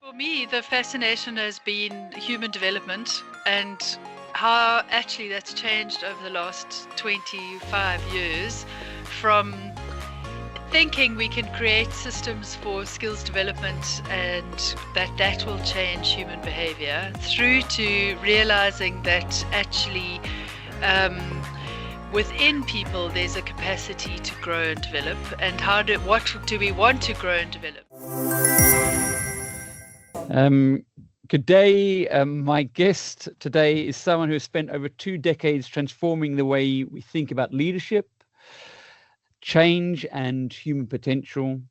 For me, the fascination has been human development and how actually that's changed over the last 25 years from thinking we can create systems for skills development and that will change human behavior through to realizing that actually within people there's a capacity to grow and develop, and what do we want to grow and develop. Good day. My guest today is someone who has spent over 2 decades transforming the way we think about leadership, change, and human potential.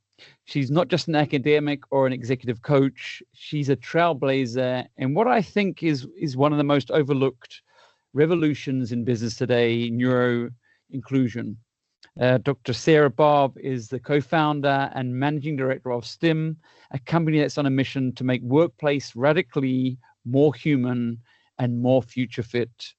She's not just an academic or an executive coach. She's a trailblazer and what I think is one of the most overlooked revolutions in business today, neuro inclusion. Dr. Sarah Babb is the co-founder and managing director of Stimm, a company that's on a mission to make workplace radically more human and more future fit.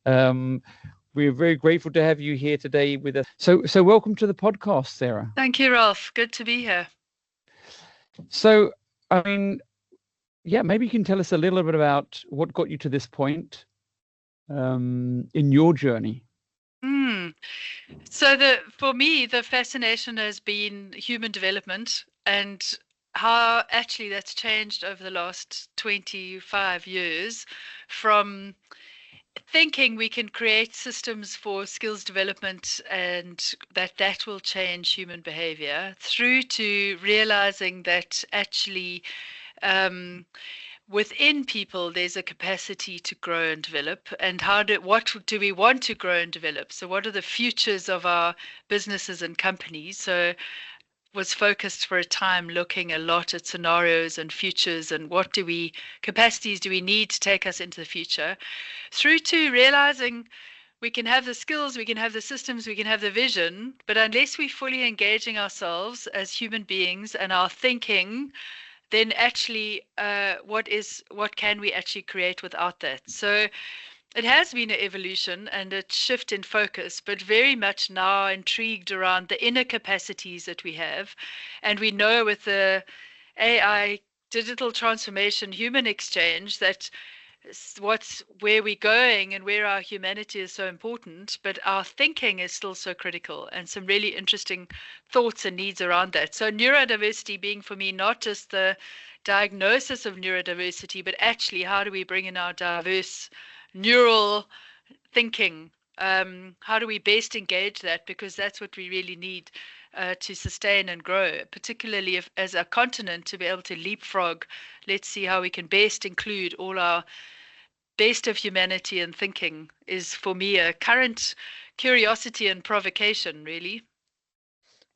We're very grateful to have you here today with us. So welcome to the podcast, Sarah. Thank you, Ralf. Good to be here. So, I mean, yeah, maybe you can tell us a little bit about what got you to this point in your journey. So for me, the fascination has been human development and how actually that's changed over the last 25 years from thinking we can create systems for skills development and that will change human behavior through to realizing that actually within people there's a capacity to grow and develop, and what do we want to grow and develop. So what are the futures of our businesses and companies? So was focused for a time looking a lot at scenarios and futures and what capacities do we need to take us into the future, through to realizing we can have the skills, we can have the systems, we can have the vision, but unless we're fully engaging ourselves as human beings and our thinking, then actually what can we actually create without that? So it has been an evolution and a shift in focus, but very much now intrigued around the inner capacities that we have. And we know with the AI, digital transformation, human exchange, that where we're going and where our humanity is so important, but our thinking is still so critical, and some really interesting thoughts and needs around that. So neurodiversity being for me not just the diagnosis of neurodiversity, but actually how do we bring in our diverse neural thinking? How do we best engage that? Because that's what we really need to sustain and grow, particularly as a continent, to be able to leapfrog. Let's see how we can best include all our best of humanity and thinking is for me a current curiosity and provocation, really.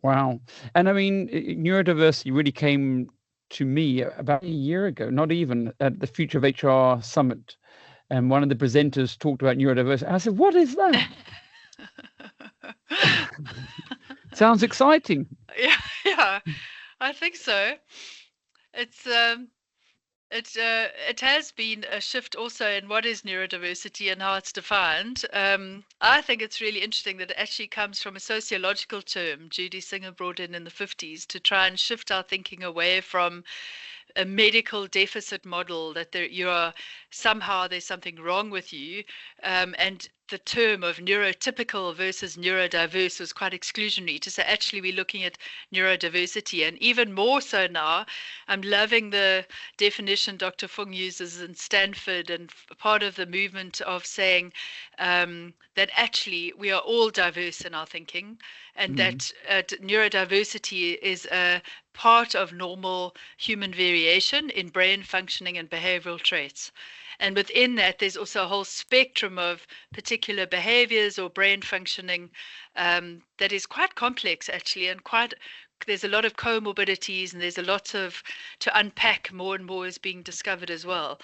Wow. And I mean, neurodiversity really came to me about a year ago, not even, at the Future of HR Summit. And one of the presenters talked about neurodiversity. I said, what is that? Sounds exciting. Yeah, I think so. It has been a shift also in what is neurodiversity and how it's defined. I think it's really interesting that it actually comes from a sociological term Judy Singer brought in the 50s to try and shift our thinking away from a medical deficit model that there's something wrong with you, and the term of neurotypical versus neurodiverse was quite exclusionary to say actually we're looking at neurodiversity. And even more so now, I'm loving the definition Dr. Fung uses in Stanford, and part of the movement of saying that actually we are all diverse in our thinking, and that neurodiversity is a part of normal human variation in brain functioning and behavioral traits. And within that, there's also a whole spectrum of particular behaviors or brain functioning that is quite complex, actually, and there's a lot of comorbidities, and there's a lot to unpack. More and more is being discovered as well.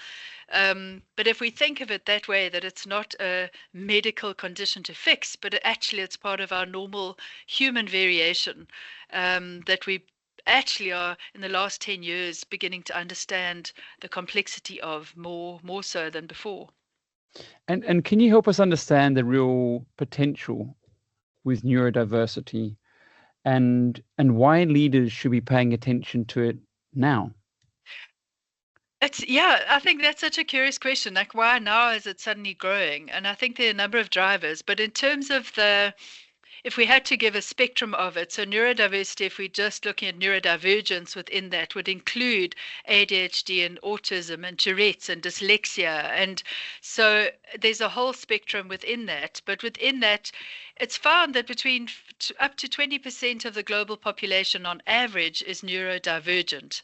But if we think of it that way, that it's not a medical condition to fix, but actually it's part of our normal human variation, that we actually are in the last 10 years beginning to understand the complexity of more so than before. And can you help us understand the real potential with neurodiversity and why leaders should be paying attention to it now? I think that's such a curious question. Like, why now is it suddenly growing? And I think there are a number of drivers. But in terms of if we had to give a spectrum of it, so neurodiversity, if we're just looking at neurodivergence within that, would include ADHD and autism and Tourette's and dyslexia. And so there's a whole spectrum within that. But within that, it's found that between up to 20% of the global population on average is neurodivergent.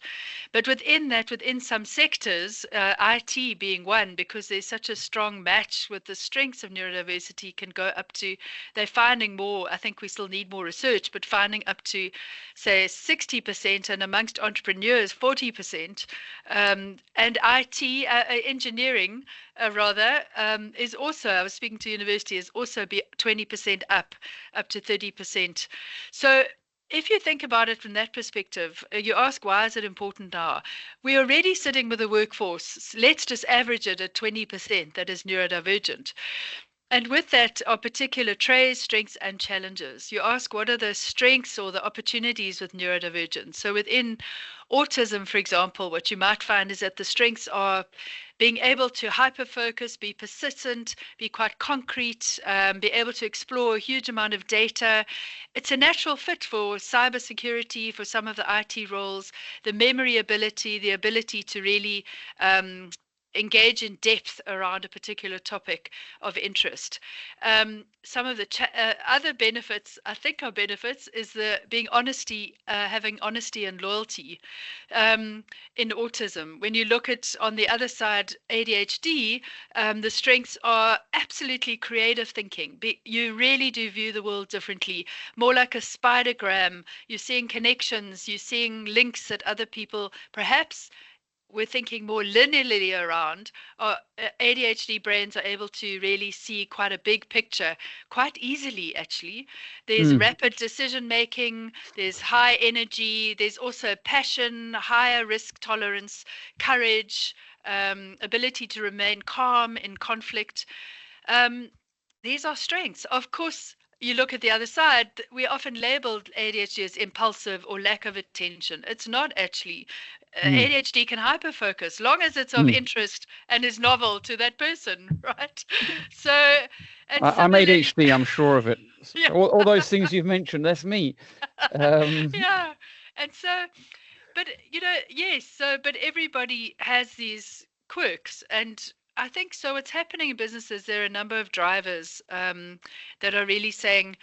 But within that, within some sectors, IT being one, because there's such a strong match with the strengths of neurodiversity, can go up to, they're finding more, I think we still need more research, but finding up to, say, 60%, and amongst entrepreneurs, 40%. And IT, engineering, rather, is also, I was speaking to university, is also be 20% up to 30%. So if you think about it from that perspective, you ask, why is it important now? We're already sitting with a workforce, let's just average it at 20% that is neurodivergent. And with that are particular traits, strengths, and challenges. You ask, what are the strengths or the opportunities with neurodivergence? So within autism, for example, what you might find is that the strengths are being able to hyper-focus, be persistent, be quite concrete, be able to explore a huge amount of data. It's a natural fit for cybersecurity, for some of the IT roles, the memory ability, the ability to really engage in depth around a particular topic of interest. Some of the other benefits, I think are benefits, is the being honesty, having honesty and loyalty in autism. When you look at, on the other side, ADHD, the strengths are absolutely creative thinking. You really do view the world differently, more like a spidergram. You're seeing connections, you're seeing links that other people perhaps we're thinking more linearly around. ADHD brains are able to really see quite a big picture quite easily, actually. There's rapid decision making, there's high energy, there's also passion, higher risk tolerance, courage, ability to remain calm in conflict. These are strengths. Of course, you look at the other side, we're often labeled ADHD as impulsive or lack of attention. It's not actually. ADHD can hyperfocus, long as it's of interest and is novel to that person, right? So, and I'm ADHD, I'm sure of it. Yeah. All those things you've mentioned, that's me. Yeah. And so, but yes, so, but everybody has these quirks. And I think so what's happening in businesses, there are a number of drivers that are really saying,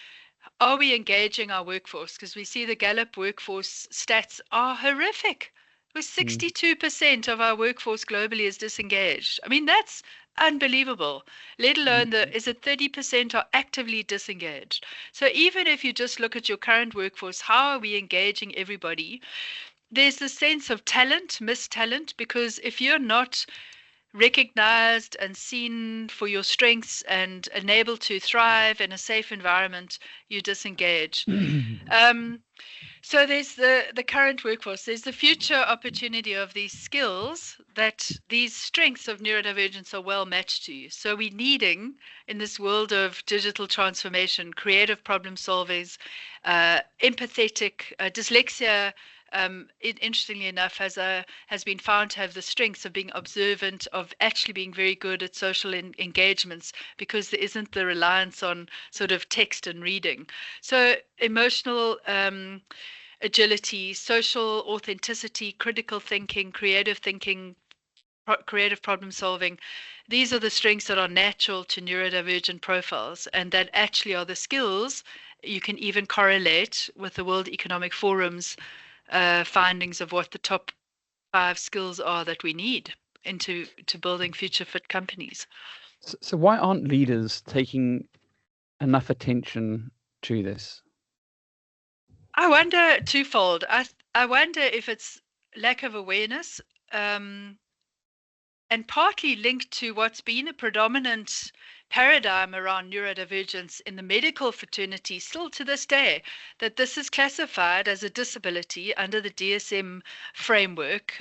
are we engaging our workforce? Because we see the Gallup workforce stats are horrific. With 62% of our workforce globally is disengaged. I mean, that's unbelievable, let alone is it 30% are actively disengaged. So even if you just look at your current workforce, how are we engaging everybody? There's the sense of talent, missed talent, because if you're not recognized and seen for your strengths and enabled to thrive in a safe environment, you disengage. So there's the current workforce. There's the future opportunity of these skills that these strengths of neurodivergence are well matched to. So we're needing, in this world of digital transformation, creative problem solvers, empathetic, dyslexia, interestingly enough, has been found to have the strengths of being observant, of actually being very good at social engagements, because there isn't the reliance on sort of text and reading. So emotional agility, social authenticity, critical thinking, creative problem solving. These are the strengths that are natural to neurodivergent profiles, and that actually are the skills you can even correlate with the World Economic Forum's findings of what the top 5 skills are that we need into building future fit companies. So why aren't leaders taking enough attention to this? I wonder twofold. I wonder if it's lack of awareness, and partly linked to what's been a predominant paradigm around neurodivergence in the medical fraternity still to this day, that this is classified as a disability under the DSM framework.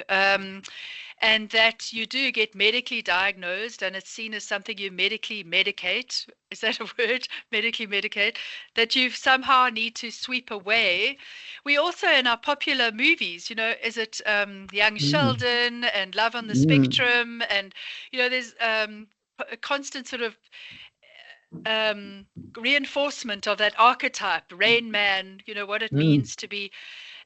and that you do get medically diagnosed and it's seen as something you medically medicate. Is that a word? Medically medicate, that you somehow need to sweep away. We also, in our popular movies, is it Young Mm. Sheldon and Love on the Mm. Spectrum, and there's a constant sort of um, reinforcement of that archetype, Rain Man, what it Mm. means to be.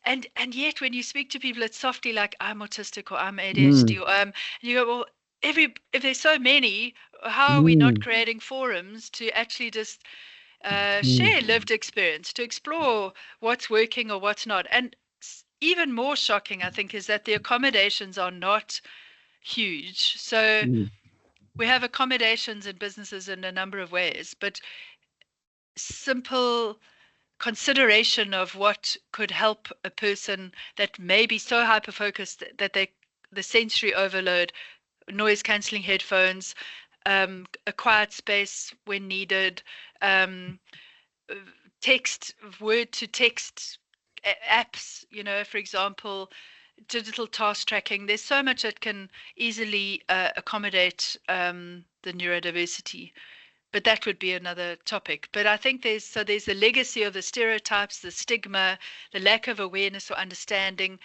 And yet when you speak to people, it's softly like, I'm autistic or I'm ADHD, Mm. or and you go, well, if there's so many, how are we not Mm. creating forums to actually just Mm. share lived experience, to explore what's working or what's not? And even more shocking, I think, is that the accommodations are not huge. So Mm. we have accommodations in businesses in a number of ways, but simple consideration of what could help a person that may be so hyper focused that the sensory overload, noise cancelling headphones, a quiet space when needed, um, text, word to text apps, for example, digital task tracking. There's so much that can easily accommodate the neurodiversity, but that would be another topic. But I think there's the legacy of the stereotypes, the stigma, the lack of awareness or understanding,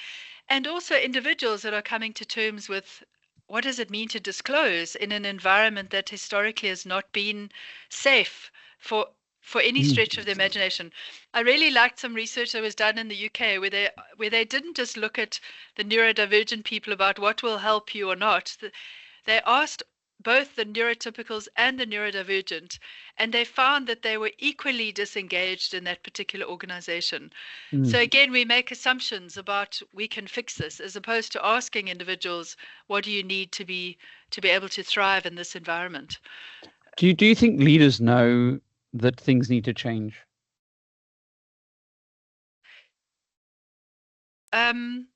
and also individuals that are coming to terms with what does it mean to disclose in an environment that historically has not been safe for any Mm. stretch of the imagination. I really liked some research that was done in the UK where they didn't just look at the neurodivergent people about what will help you or not. They asked both the neurotypicals and the neurodivergent, and they found that they were equally disengaged in that particular organization. So Mm. again, we make assumptions about we can fix this, as opposed to asking individuals, what do you need to be able to thrive in this environment? Do you think leaders know that things need to change? Um,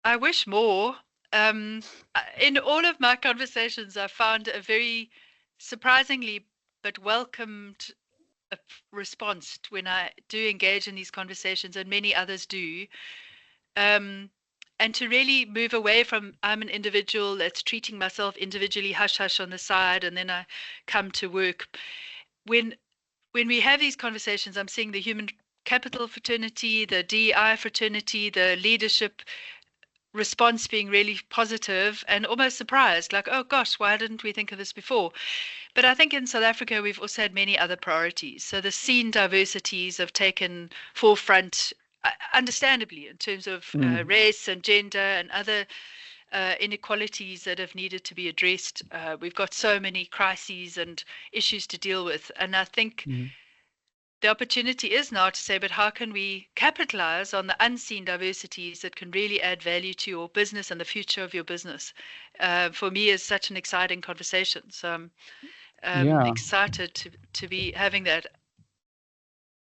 I wish more. In all of my conversations, I found a very surprisingly but welcomed response when I do engage in these conversations, and many others do. Um, and to really move away from I'm an individual that's treating myself individually, hush hush on the side, and then I come to work. When we have these conversations, I'm seeing the human capital fraternity, the DEI fraternity, the leadership response being really positive and almost surprised, like, oh gosh, why didn't we think of this before? But I think in South Africa, we've also had many other priorities. So the scene diversities have taken forefront, understandably, in terms of Mm. race and gender and other inequalities that have needed to be addressed. We've got so many crises and issues to deal with. And I think Mm. the opportunity is now to say, but how can we capitalize on the unseen diversities that can really add value to your business and the future of your business? For me, is such an exciting conversation. So I'm Yeah. excited to be having that.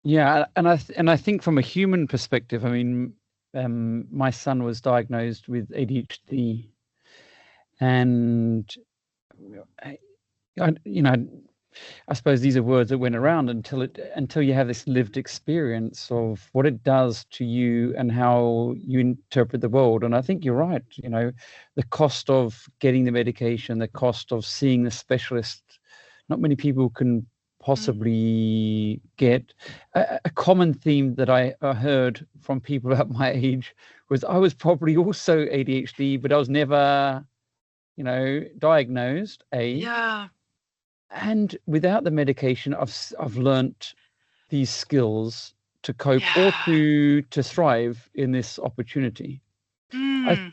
Yeah, and I think from a human perspective, I mean, my son was diagnosed with ADHD, and I, I suppose these are words that went around until you have this lived experience of what it does to you and how you interpret the world. And I think you're right. The cost of getting the medication, the cost of seeing the specialist, not many people can Mm, possibly get. A common theme that I heard from people about my age was I was probably also ADHD, but I was never, diagnosed. yeah, And without the medication, I've learnt these skills to cope or yeah. to thrive in this opportunity. I Mm,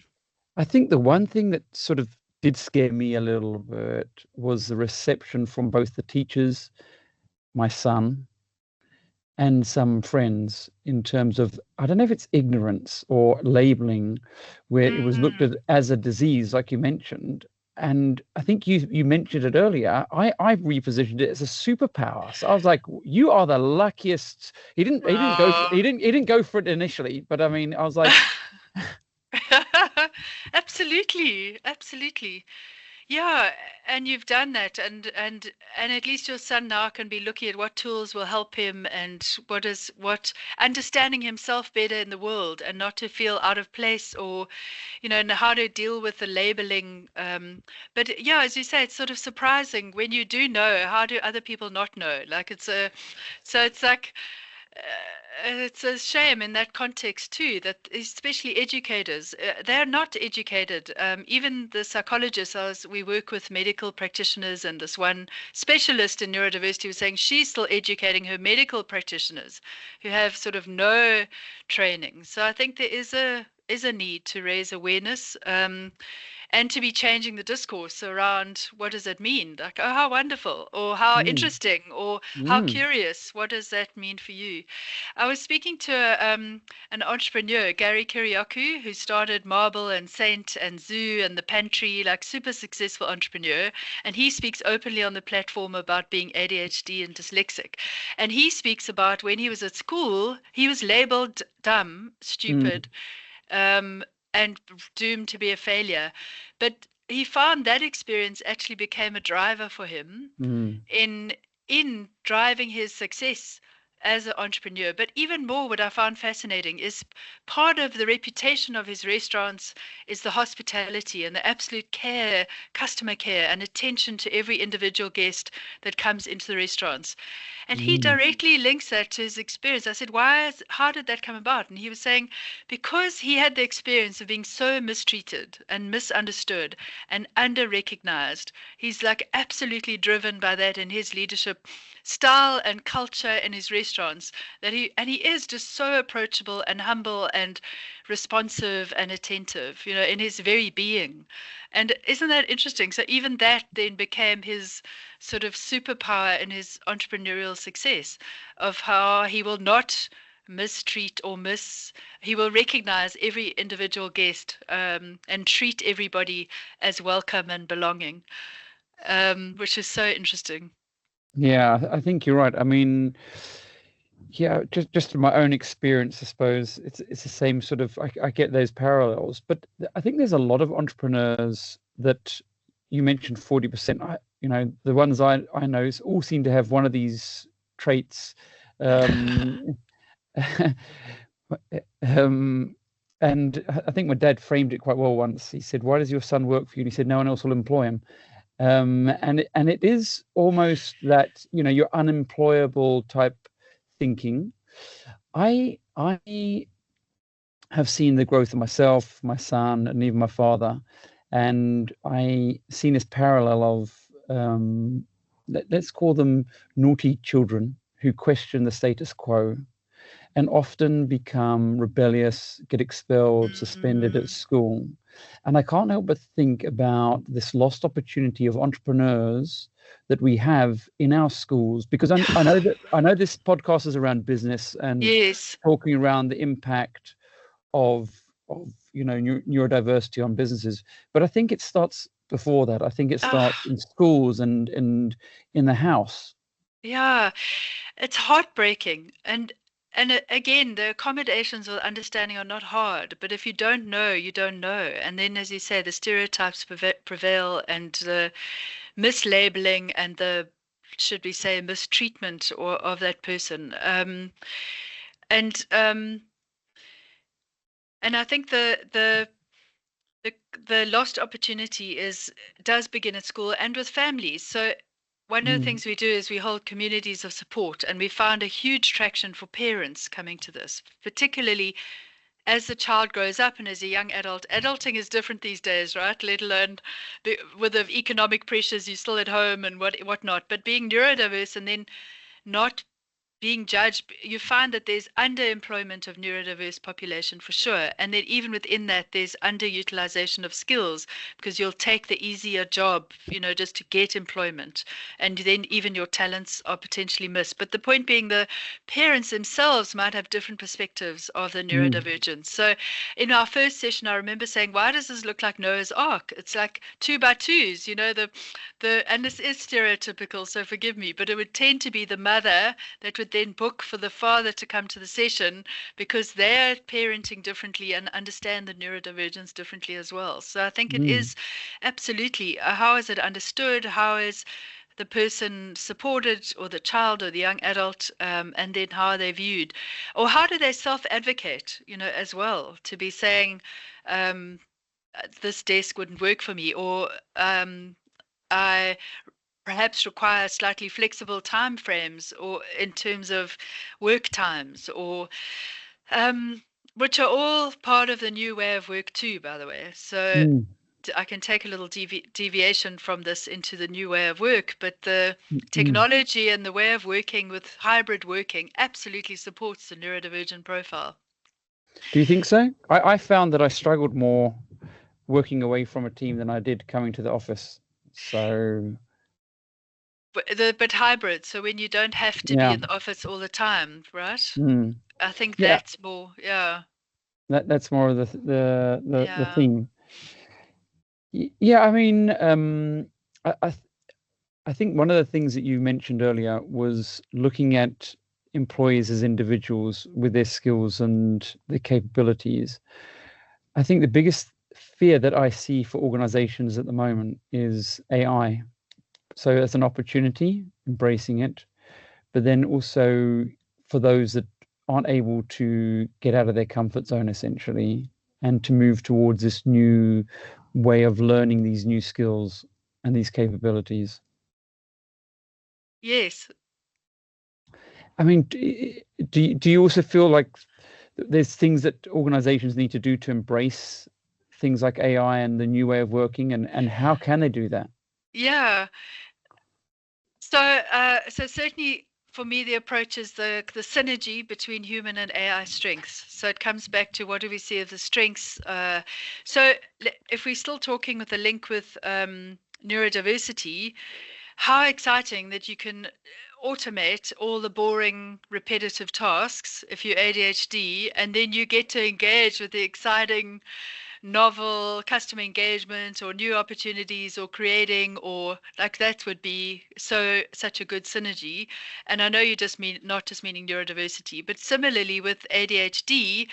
I think the one thing that sort of did scare me a little bit was the reception from both the teachers, my son, and some friends in terms of, I don't know if it's ignorance or labeling, where it was looked mm. at as a disease, like you mentioned. And I think you mentioned it earlier. I repositioned it as a superpower. So I was like, "You are the luckiest." Wow. He didn't go for it initially, but I mean, I was like, Absolutely, absolutely. Yeah, and you've done that, and at least your son now can be looking at what tools will help him, and what understanding himself better in the world, and not to feel out of place, or and how to deal with the labeling. But yeah, as you say, it's sort of surprising when you do know. How do other people not know? Like so it's like. It's a shame in that context too that especially educators, they're not educated. Even the psychologists, we work with medical practitioners, and this one specialist in neurodiversity was saying she's still educating her medical practitioners who have sort of no training. So I think there is a need to raise awareness. And to be changing the discourse around what does it mean? Like, oh, how wonderful, or how Mm, interesting, or how mm, curious. What does that mean for you? I was speaking to an entrepreneur, Gary Kiriakou, who started Marble and Saint and Zoo and The Pantry, like super successful entrepreneur. And he speaks openly on the platform about being ADHD and dyslexic. And he speaks about when he was at school, he was labeled dumb, mm, stupid, um, and doomed to be a failure. But he found that experience actually became a driver for him mm, in driving his success as an entrepreneur. But even more, what I found fascinating is part of the reputation of his restaurants is the hospitality and the absolute care, customer care, and attention to every individual guest that comes into the restaurants. And he mm, directly links that to his experience. I said, how did that come about? And he was saying, because he had the experience of being so mistreated and misunderstood and under recognized, he's like absolutely driven by that in his leadership style and culture in his restaurants, he is just so approachable and humble and responsive and attentive, in his very being. And isn't that interesting? So even that then became his sort of superpower in his entrepreneurial success, of how he will not mistreat or he will recognize every individual guest, and treat everybody as welcome and belonging, which is so interesting. yeah, I think you're right. I mean, yeah, just from my own experience, I suppose it's the same sort of. I get those parallels, but I think there's a lot of entrepreneurs that you mentioned 40%. The ones I know all seem to have one of these traits. Um, um, and I think my dad framed it quite well once. He said, "Why does your son work for you?" And he said, "No one else will employ him." And it is almost that you're unemployable type thinking. I have seen the growth of myself, my son, and even my father, and I seen this parallel of let's call them naughty children who question the status quo and often become rebellious, get expelled, suspended at Mm, school. And I can't help but think about this lost opportunity of entrepreneurs that we have in our schools, because I know this podcast is around business and yes. talking around the impact of neurodiversity on businesses, but I think it starts before that. I think it starts Ah, in schools and in the house. yeah, it's heartbreaking. And again, the accommodations or understanding are not hard, but if you don't know, you don't know. And then, as you say, the stereotypes prevail, and the mislabeling, and the, should we say, mistreatment or of that person. And and I think the the lost opportunity does begin at school and with families. So one of the Mm, things we do is we hold communities of support, and we found a huge traction for parents coming to this, particularly as the child grows up and as a young adult. Adulting is different these days, right? Let alone with the economic pressures, you're still at home and whatnot. But being neurodiverse and then not being judged, you find that there's underemployment of neurodiverse population for sure. And then even within that, there's underutilization of skills, because you'll take the easier job, just to get employment. And then even your talents are potentially missed. But the point being, the parents themselves might have different perspectives of the mm, neurodivergence. So in our first session, I remember saying, why does this look like Noah's Ark? It's like two by twos, and this is stereotypical, so forgive me, but it would tend to be the mother that would then book for the father to come to the session because they're parenting differently and understand the neurodivergence differently as well. So I think it Mm. is absolutely how is it understood? How is the person supported, or the child or the young adult, and then how are they viewed, or how do they self-advocate, as well, to be saying, um, this desk wouldn't work for me, or I perhaps require slightly flexible time frames, or in terms of work times, or um, which are all part of the new way of work too, by the way. So Mm. I can take a little deviation from this into the new way of work, but the Mm. technology and the way of working with hybrid working absolutely supports the neurodivergent profile. Do you think so? I found that I struggled more working away from a team than I did coming to the office. So But hybrid, so when you don't have to be yeah. in the office all the time, right? Mm. I think Yeah, that's more, yeah, that's more of the yeah. theme. Yeah, I mean, I, I th- I think one of the things that you mentioned earlier was looking at employees as individuals with their skills and their capabilities. I think the biggest fear that I see for organizations at the moment is AI. So as an opportunity, embracing it, but then also for those that aren't able to get out of their comfort zone, essentially, and to move towards this new way of learning these new skills and these capabilities. Yes. I mean, do you also feel like there's things that organizations need to do to embrace things like AI and the new way of working, and how can they do that? Yeah. So, so certainly for me, the approach is the synergy between human and AI strengths. So it comes back to what do we see as the strengths. So if we're still talking with the link with neurodiversity, how exciting that you can automate all the boring, repetitive tasks if you're ADHD, and then you get to engage with the exciting novel customer engagement or new opportunities or creating, or like that would be such a good synergy. And I know you just mean not just meaning neurodiversity, but similarly with ADHD,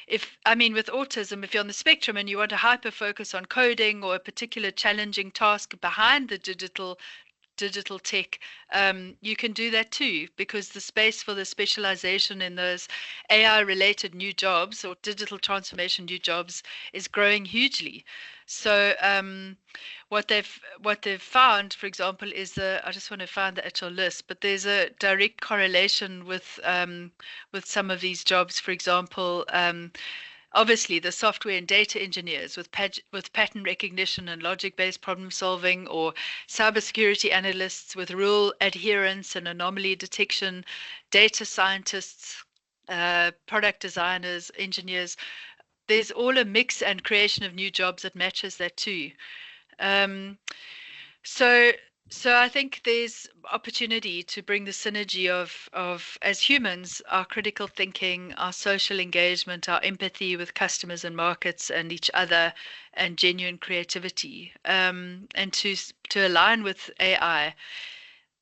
if I mean with autism, if you're on the spectrum and you want to hyper focus on coding or a particular challenging task behind the digital tech, you can do that too, because the space for the specialization in those AI related new jobs or digital transformation new jobs is growing hugely. So what they've found, for example, is I just want to find the actual list, but there's a direct correlation with some of these jobs. For example, obviously the software and data engineers with pattern recognition and logic-based problem solving, or cybersecurity analysts with rule adherence and anomaly detection, data scientists, product designers, engineers. There's all a mix and creation of new jobs that matches that too. Um, so, so I think there's opportunity to bring the synergy of as humans, our critical thinking, our social engagement, our empathy with customers and markets and each other, and genuine creativity, and to align with AI,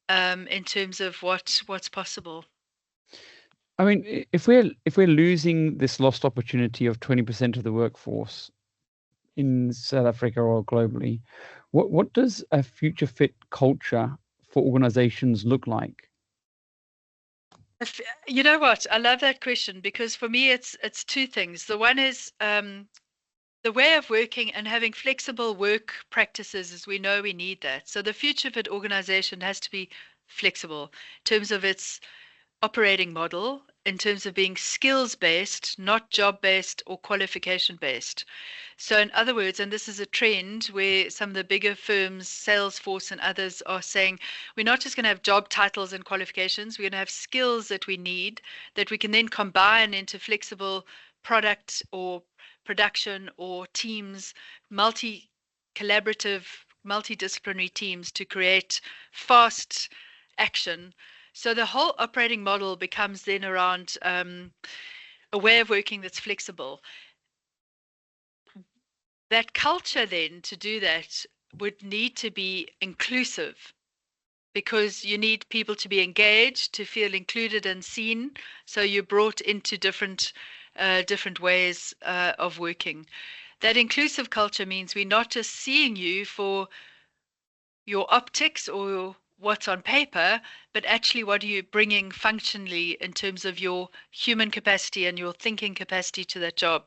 in terms of what's possible. I mean, if we're losing this lost opportunity of 20% of the workforce in South Africa or globally, what does a future fit culture for organizations look like? If- You know what? I love that question because for me, it's two things. The one is the way of working and having flexible work practices, as we know we need that. So the future fit organization has to be flexible in terms of its operating model, in terms of being skills based, not job based or qualification based. So, in other words, and this is a trend where some of the bigger firms, Salesforce and others, are saying we're not just going to have job titles and qualifications, we're going to have skills that we need that we can then combine into flexible product or production or teams, multi collaborative, multidisciplinary teams to create fast action. So the whole operating model becomes then around a way of working that's flexible. That culture then to do that would need to be inclusive. because you need people to be engaged, to feel included and seen. So you're brought into different ways of working. That inclusive culture means we're not just seeing you for your optics or what's on paper, but actually what are you bringing functionally in terms of your human capacity and your thinking capacity to that job.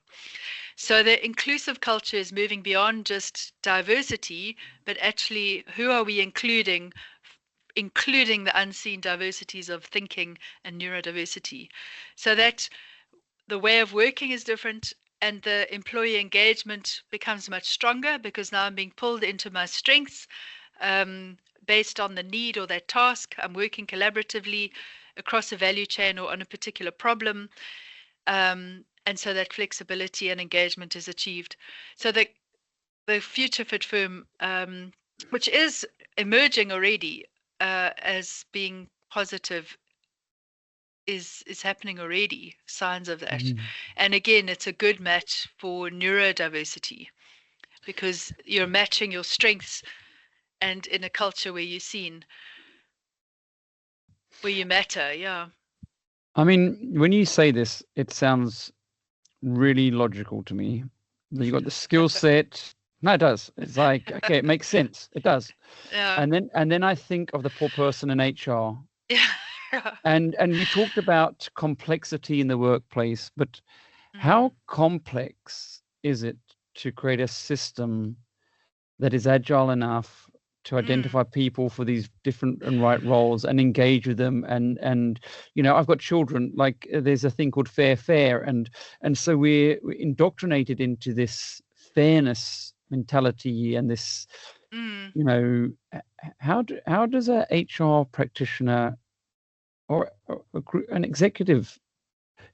So the inclusive culture is moving beyond just diversity, but actually who are we including the unseen diversities of thinking and neurodiversity. So that the way of working is different and the employee engagement becomes much stronger because now I'm being pulled into my strengths um, based on the need or that task. I'm working collaboratively across a value chain or on a particular problem. And so that flexibility and engagement is achieved. So the future fit firm, which is emerging already as being positive, is happening already, signs of that. Mm. And again, it's a good match for neurodiversity because you're matching your strengths and in a culture where you're seen, where you matter. Yeah. I mean, when you say this, it sounds really logical to me. That you got the skill set. No, it does. It's like, okay, it makes sense. It does. Yeah. And then I think of the poor person in HR. Yeah. And you talked about complexity in the workplace, but Mm. how complex is it to create a system that is agile enough to identify people for these different and right roles and engage with them? And you know, I've got children, like there's a thing called fair, and so we're indoctrinated into this fairness mentality and this, you know, how does a HR practitioner or an executive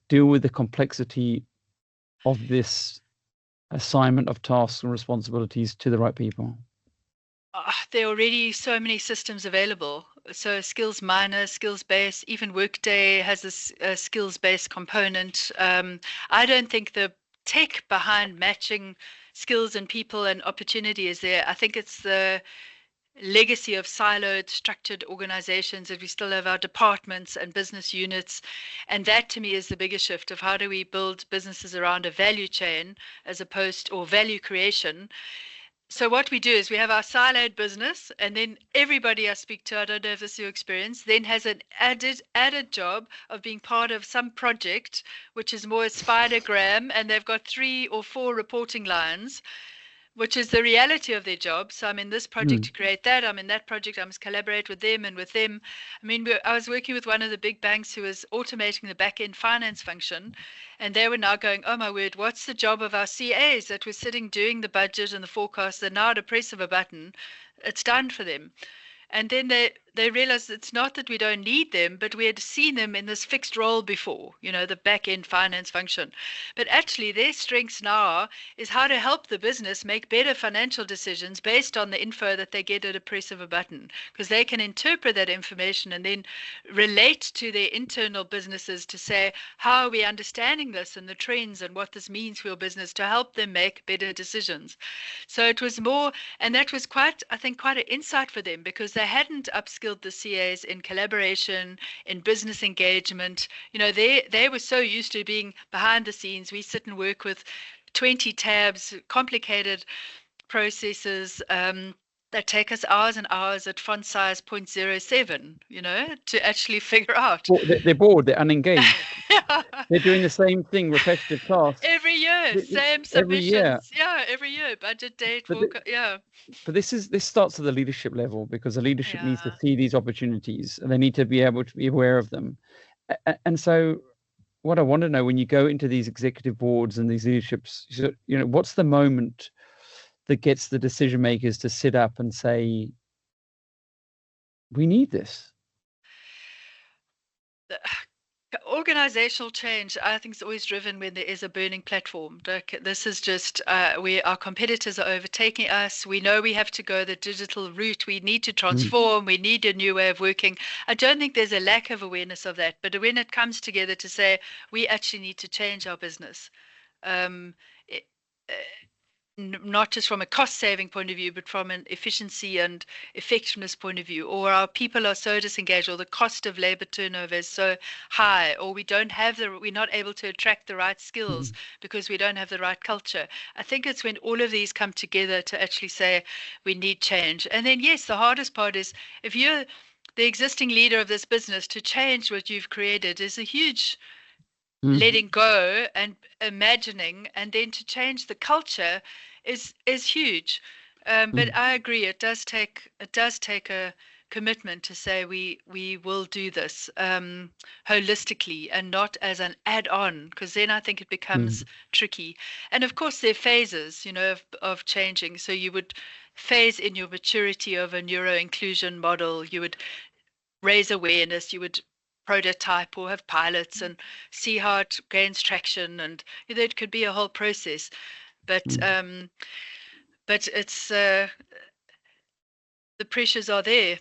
deal with the complexity of this assignment of tasks and responsibilities to the right people? There are already so many systems available. So skills minor, skills based, even Workday has a skills based component. I don't think the tech behind matching skills and people and opportunity is there. I think it's the legacy of siloed, structured organizations that we still have our departments and business units. And that to me is the bigger shift of how do we build businesses around a value chain as opposed or value creation. So what we do is we have our siloed business, and then everybody I speak to, I don't know if this is your experience, then has an added job of being part of some project, which is more a spidergram, and they've got 3 or 4 reporting lines, which is the reality of their job. So I'm in this project to create that. I'm in that project. I must collaborate with them and with them. I mean, I was working with one of the big banks who was automating the back end finance function. And they were now going, oh my word, what's the job of our CAs that were sitting doing the budget and the forecast? They're now at a press of a button. It's done for them. And then they realized it's not that we don't need them, but we had seen them in this fixed role before, you know, the back end finance function. But actually, their strengths now is how to help the business make better financial decisions based on the info that they get at a press of a button, because they can interpret that information and then relate to their internal businesses to say, how are we understanding this and the trends and what this means for your business to help them make better decisions. So it was more, and that was quite, I think, quite an insight for them because they hadn't upskilled the CAs in collaboration, in business engagement. You know, they were so used to being behind the scenes. We sit and work with 20 tabs, complicated processes that take us hours and hours at font size 0.07, you know, to actually figure out. Well, they're bored, they're unengaged. They're doing the same thing, repetitive tasks. Every year, same submissions. Every year. Yeah, every year, budget date, yeah. But this starts at the leadership level because the leadership needs to see these opportunities and they need to be able to be aware of them. And so what I want to know when you go into these executive boards and these leaderships, you know, what's the moment that gets the decision makers to sit up and say, we need this? Organizational change, I think, is always driven when there is a burning platform. This is just our competitors are overtaking us. We know we have to go the digital route. We need to transform. We need a new way of working. I don't think there's a lack of awareness of that. But when it comes together to say we actually need to change our business, not just from a cost-saving point of view, but from an efficiency and effectiveness point of view, or our people are so disengaged, or the cost of labor turnover is so high, or we're not able to attract the right skills because we don't have the right culture. I think it's when all of these come together to actually say we need change. And then, yes, the hardest part is if you're the existing leader of this business, to change what you've created is a huge letting go and imagining, and then to change the culture is huge. But I agree, it does take a commitment to say we will do this holistically and not as an add-on, because then I think it becomes tricky. And of course, there are phases, of changing. So you would phase in your maturity of a neuro inclusion model. You would raise awareness. You would prototype or have pilots and see how it gains traction, and it could be a whole process. But it's the pressures are there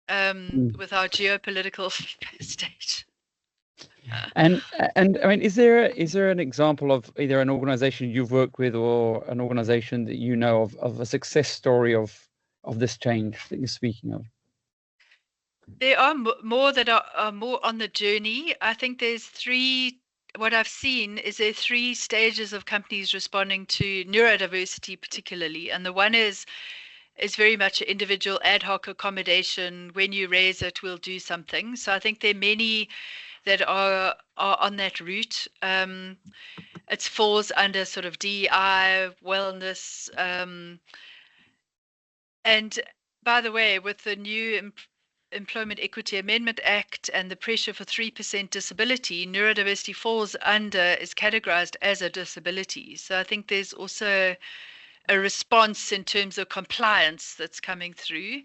with our geopolitical state. And I mean, is there an example of either an organization you've worked with or an organization that you know of a success story of this change that you're speaking of? There are more that are more on the journey. I think what I've seen is there are three stages of companies responding to neurodiversity particularly. And the one is very much an individual ad hoc accommodation. When you raise it, we'll do something. So I think there are many that are on that route. It falls under sort of DEI, wellness. And by the way, with the new Employment Equity Amendment Act and the pressure for 3% disability, neurodiversity is categorized as a disability. So I think there's also a response in terms of compliance that's coming through.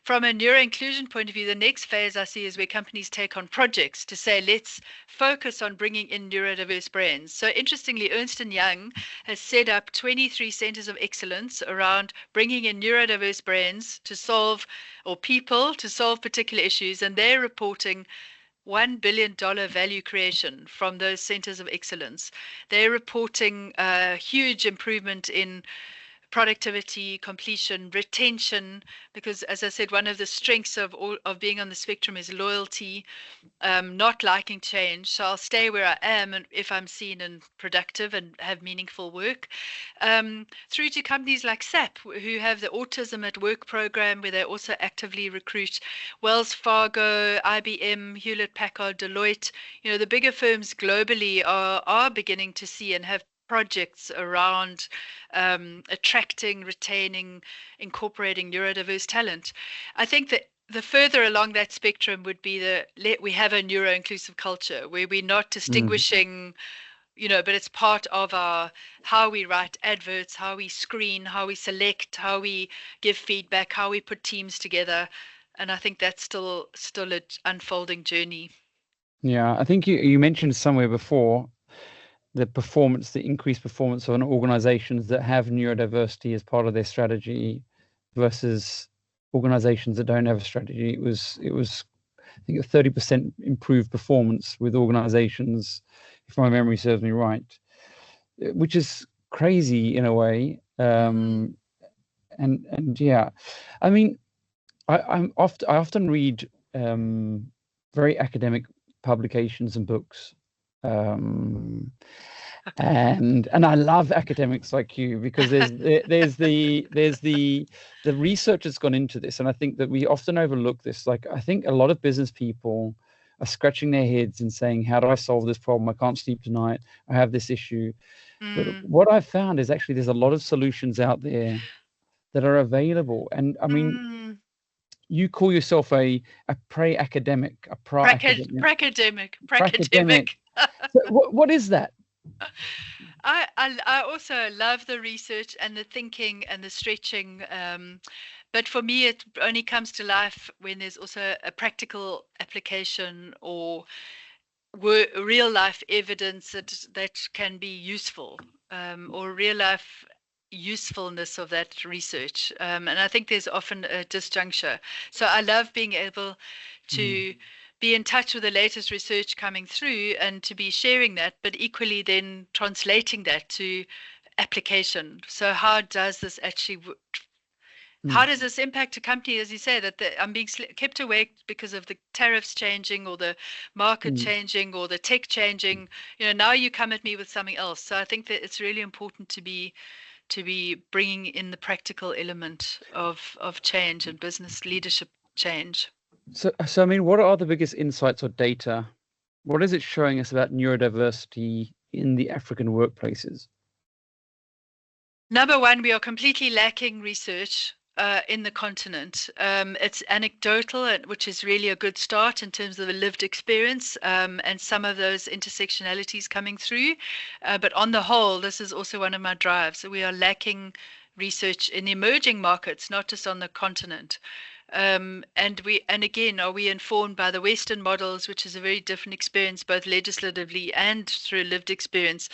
From a neuro inclusion point of view, the next phase I see is where companies take on projects to say, let's focus on bringing in neurodiverse brands. So interestingly, Ernst & Young has set up 23 centers of excellence around bringing in neurodiverse brands to solve particular issues, and they're reporting $1 billion value creation from those centers of excellence. They're reporting a huge improvement in productivity, completion, retention, because as I said, one of the strengths of being on the spectrum is loyalty, not liking change. So I'll stay where I am and if I'm seen and productive and have meaningful work. Through to companies like SAP, who have the Autism at Work program, where they also actively recruit. Wells Fargo, IBM, Hewlett Packard, Deloitte, the bigger firms globally are beginning to see and have projects around attracting, retaining, incorporating neurodiverse talent. I think that the further along that spectrum would be we have a neuro-inclusive culture where we're not distinguishing, but it's part of how we write adverts, how we screen, how we select, how we give feedback, how we put teams together. And I think that's still an unfolding journey. Yeah, I think you mentioned somewhere before the increased performance of organizations that have neurodiversity as part of their strategy versus organizations that don't have a strategy. It was I think a 30% improved performance with organizations, if my memory serves me right, which is crazy in a way. And yeah, I mean, I often read very academic publications and books. And I love academics like you, because there's the research that's gone into this, and I think that we often overlook this. Like, I think a lot of business people are scratching their heads and saying, how do I solve this problem? I can't sleep tonight, I have this issue. But what I've found is actually there's a lot of solutions out there that are available. And I mean, you call yourself a pre-academic, a pra-academic. So what is that? I also love the research and the thinking and the stretching, but for me it only comes to life when there's also a practical application or real life evidence that can be useful, or real life usefulness of that research. And I think there's often a disjuncture. So I love being able to be in touch with the latest research coming through and to be sharing that, but equally then translating that to application. So how does this actually how does this impact a company, as you say, that I'm being kept awake because of the tariffs changing or the market changing or the tech changing? Now you come at me with something else. So I think that it's really important to be bringing in the practical element of change and business leadership change. So I mean, what are the biggest insights or data? What is it showing us about neurodiversity in the African workplaces? Number one, we are completely lacking research in the continent. It's anecdotal, which is really a good start in terms of a lived experience and some of those intersectionalities coming through. But on the whole, this is also one of my drives. So we are lacking research in emerging markets, not just on the continent. And again, are we informed by the Western models, which is a very different experience, both legislatively and through lived experience?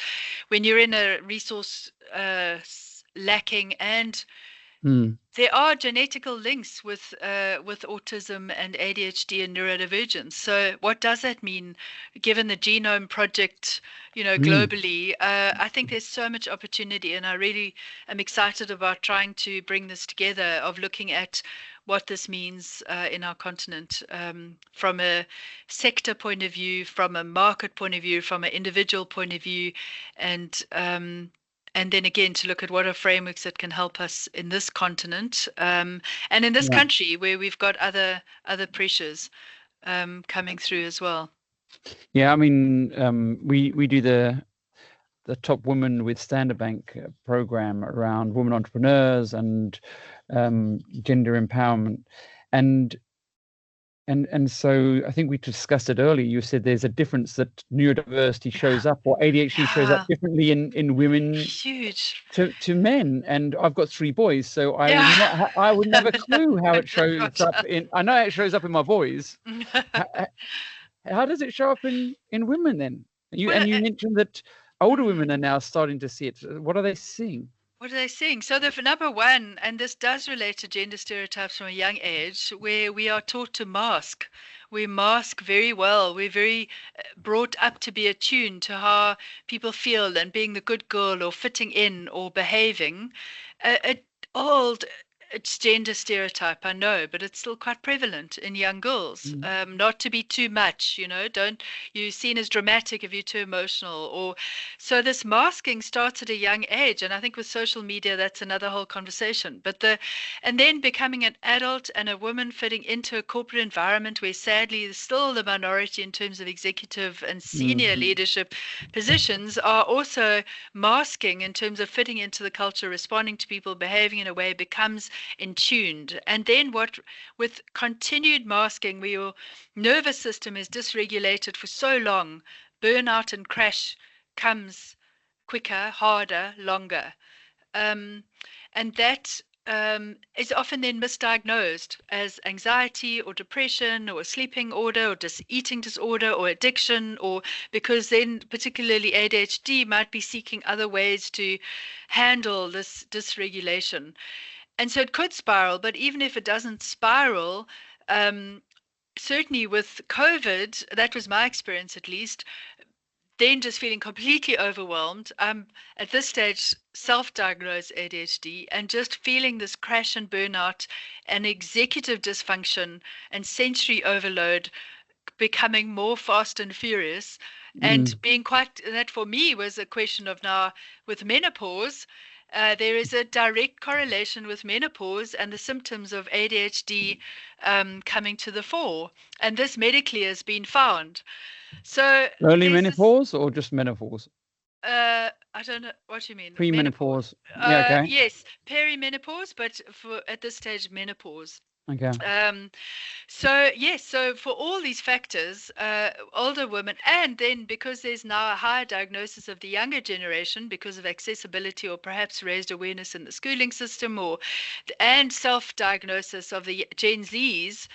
When you're in a resource lacking, and there are genetical links with autism and ADHD and neurodivergence. So what does that mean, given the Genome Project, globally? I think there's so much opportunity, and I really am excited about trying to bring this together, of looking at what this means in our continent from a sector point of view, from a market point of view, from an individual point of view, and then again to look at what are frameworks that can help us in this continent and in this country where we've got other pressures coming through as well. Yeah, I mean, we do the Top Women with Standard Bank program around women entrepreneurs and gender empowerment, and so I think we discussed it earlier. You said there's a difference that neurodiversity shows up, or ADHD shows up differently in women huge to men. And I've got 3 boys, so I wouldn't have a clue how it shows up in. I know it shows up in my boys. How does it show up in women then? You mentioned that older women are now starting to see it. What are they seeing? What are they seeing? So the number one, and this does relate to gender stereotypes from a young age, where we are taught to mask. We mask very well. We're very brought up to be attuned to how people feel and being the good girl or fitting in or behaving. It's gender stereotype, I know, but it's still quite prevalent in young girls. Not to be too much, you're seen as dramatic if you're too emotional, or so this masking starts at a young age, and I think with social media that's another whole conversation. And then becoming an adult and a woman fitting into a corporate environment where sadly there's still the minority in terms of executive and senior leadership positions are also masking in terms of fitting into the culture, responding to people, behaving in a way becomes tuned. And then with continued masking, where your nervous system is dysregulated for so long, burnout and crash comes quicker, harder, longer. And that is often then misdiagnosed as anxiety or depression or a sleeping order or eating disorder or addiction, or because then particularly ADHD might be seeking other ways to handle this dysregulation. And so it could spiral, but even if it doesn't spiral, certainly with COVID, that was my experience at least, then just feeling completely overwhelmed. At this stage, self-diagnosed ADHD, and just feeling this crash and burnout and executive dysfunction and sensory overload becoming more fast and furious, and being that for me was a question of now with menopause. There is a direct correlation with menopause and the symptoms of ADHD coming to the fore, and this medically has been found. So early menopause or just menopause? I don't know what you mean. Premenopause. Yeah, okay. Yes, perimenopause, but at this stage, menopause. Okay. So for all these factors, older women, and then because there's now a higher diagnosis of the younger generation because of accessibility or perhaps raised awareness in the schooling system, and self-diagnosis of the Gen Zs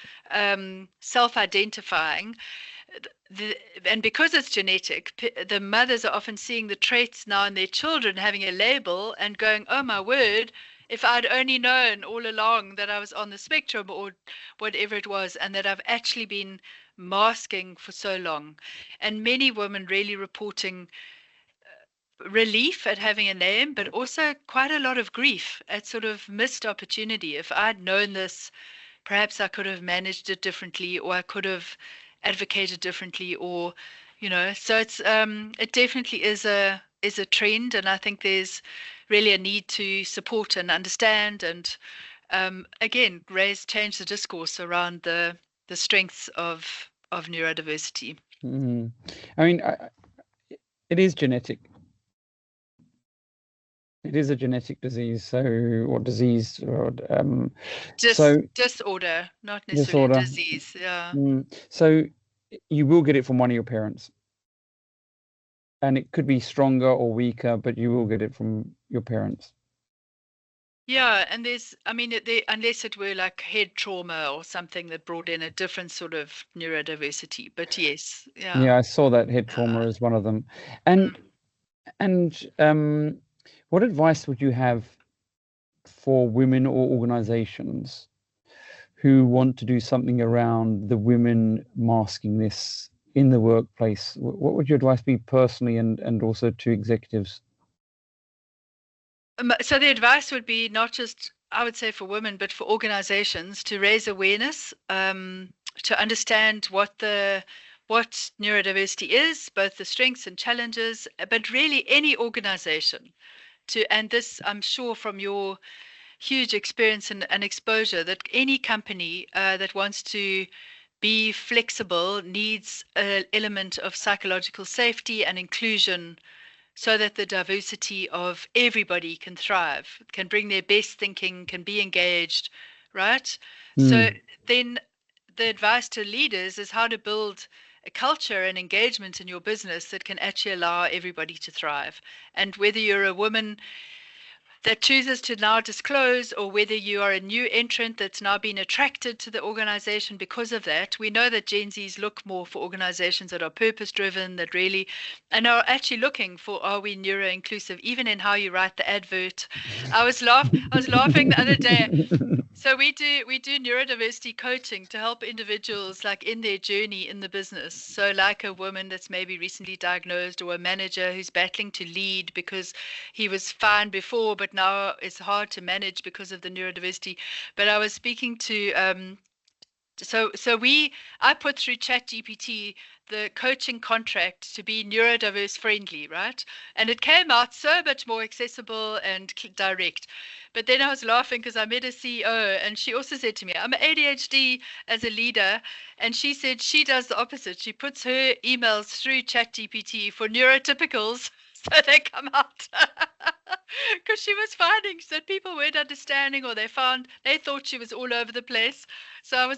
self-identifying. And because it's genetic, the mothers are often seeing the traits now in their children, having a label and going, oh my word, if I'd only known all along that I was on the spectrum or whatever it was, and that I've actually been masking for so long. And many women really reporting relief at having a name, but also quite a lot of grief at sort of missed opportunity. If I'd known this, perhaps I could have managed it differently, or I could have advocated differently, or so it definitely is a trend, and I think there's really a need to support and understand and again change the discourse around the strengths of neurodiversity. Mm. I mean, it is genetic. It is a genetic disease, or disease, or disorder, not necessarily disorder. disease. Yeah. So you will get it from one of your parents, and it could be stronger or weaker, but you will get it from your parents. Yeah, and unless it were like head trauma or something that brought in a different sort of neurodiversity. But yes, yeah. Yeah, I saw that head trauma as one of them. And what advice would you have for women or organizations who want to do something around the women masking this in the workplace? What would your advice be personally and also to executives? So the advice would be not just, I would say, for women, but for organizations to raise awareness, to understand what neurodiversity is, both the strengths and challenges, but really any organization and this I'm sure from your huge experience and exposure, that any company that wants to be flexible needs an element of psychological safety and inclusion so that the diversity of everybody can thrive, can bring their best thinking, can be engaged, right? So then the advice to leaders is how to build a culture and engagement in your business that can actually allow everybody to thrive. And whether you're a woman that chooses to now disclose, or whether you are a new entrant that's now been attracted to the organization because of that. We know that Gen Zs look more for organizations that are purpose driven, that really and are actually looking for, are we neuro inclusive, even in how you write the advert. I was laughing the other day. So we do neurodiversity coaching to help individuals like in their journey in the business. So like a woman that's maybe recently diagnosed, or a manager who's battling to lead because he was fine before, but now it's hard to manage because of the neurodiversity. But I was speaking to I put through ChatGPT the coaching contract to be neurodiverse friendly, right? And it came out so much more accessible and direct. But then I was laughing because I met a CEO and she also said to me, I'm ADHD as a leader. And she said she does the opposite. She puts her emails through ChatGPT for neurotypicals so they come out. Because she was finding that people weren't understanding, or they thought she was all over the place. So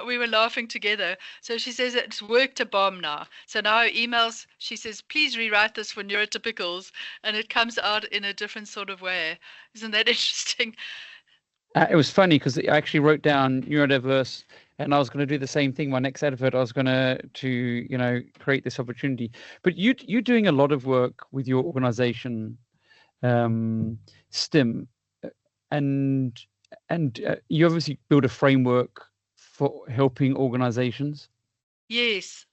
we were laughing together. So she says it's worked a bomb now. So now her emails, she says, please rewrite this for neurotypicals, and it comes out in a different sort of way. Isn't that interesting? It was funny because I actually wrote down neurodiverse, and I was going to do the same thing. My next advert, I was going to create this opportunity. But you're doing a lot of work with your organization, Stimm, and you obviously build a framework for helping organizations. Yes.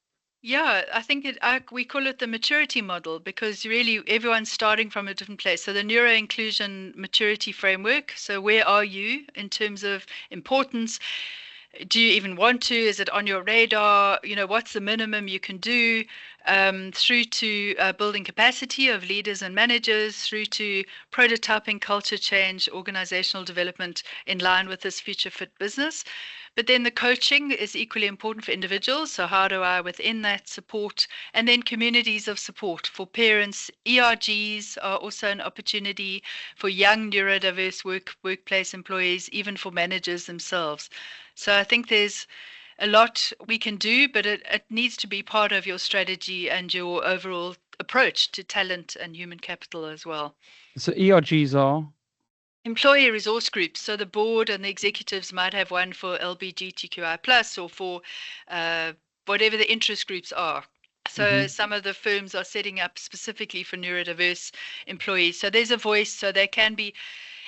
Yeah, I think we call it the maturity model, because really everyone's starting from a different place. So the neuro inclusion maturity framework. So where are you in terms of importance? Do you even want to? Is it on your radar? What's the minimum you can do? Through to building capacity of leaders and managers, through to prototyping culture change, organizational development in line with this future fit business. But then the coaching is equally important for individuals. So how do I, within that, support? And then communities of support for parents. ERGs are also an opportunity for young neurodiverse workplace employees, even for managers themselves. So I think there's a lot we can do, but it needs to be part of your strategy and your overall approach to talent and human capital as well. So ERGs are? Employee resource groups. So the board and the executives might have one for LGBTQI+, or for whatever the interest groups are. So some of the firms are setting up specifically for neurodiverse employees. So there's a voice, so they can be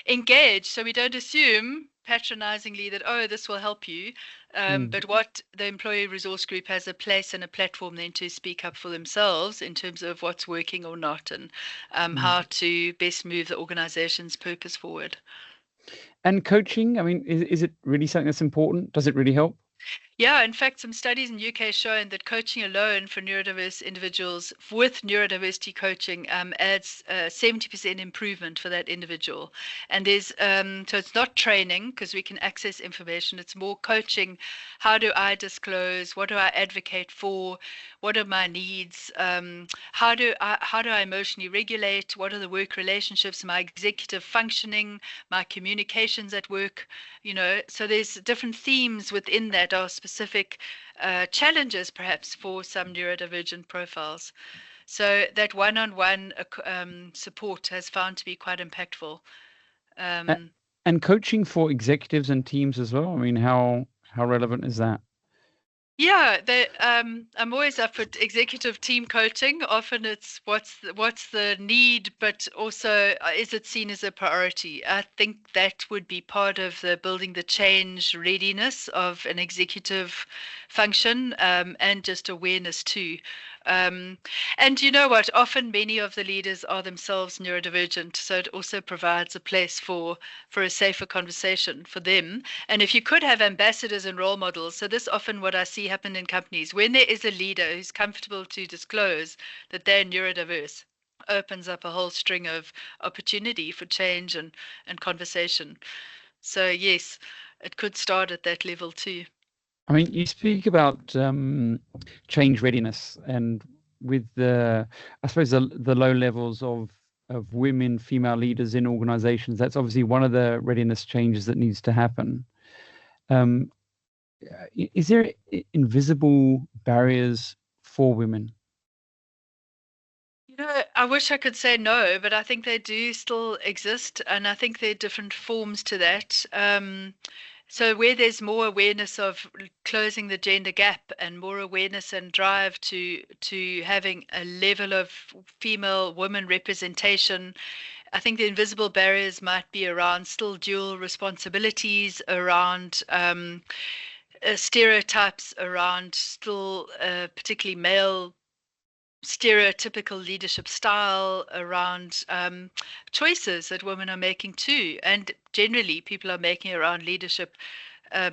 engaged. So we don't assume patronizingly that, oh, this will help you. Mm. But what the employee resource group has a place and a platform then to speak up for themselves in terms of what's working or not, and how to best move the organization's purpose forward. And coaching, I mean, is it really something that's important? Does it really help? Yeah, in fact, some studies in the UK shown that coaching alone for neurodiverse individuals with neurodiversity coaching adds 70% improvement for that individual. And there's so it's not training because we can access information. It's more coaching. How do I disclose? What do I advocate for? What are my needs? How do I emotionally regulate? What are the work relationships? My executive functioning, my communications at work. So there's different themes within that are specific challenges perhaps for some neurodivergent profiles. So that one-on-one support has found to be quite impactful. A- And coaching for executives and teams as well. I mean, how relevant is that? Yeah, I'm always up for executive team coaching. Often it's what's the need, but also is it seen as a priority? I think that would be part of the building the change readiness of an executive function, and just awareness too. Um, and you know what? Often many of the leaders are themselves neurodivergent, so it also provides a place for a safer conversation for them. And if you could have ambassadors and role models, so this often what I see happen in companies, when there is a leader who's comfortable to disclose that they're neurodiverse, opens up a whole string of opportunity for change and conversation. So yes, it could start at that level too. I mean, you speak about change readiness, and with I suppose the low levels of women, female leaders in organizations, that's obviously one of the readiness changes that needs to happen. Um, is there invisible barriers for women? I wish I could say no, but I think they do still exist, and I think there are different forms to that. So where there's more awareness of closing the gender gap and more awareness and drive to having a level of female women representation, I think the invisible barriers might be around still dual responsibilities, around stereotypes, around still particularly male stereotypical leadership style, around choices that women are making too, and generally people are making around leadership,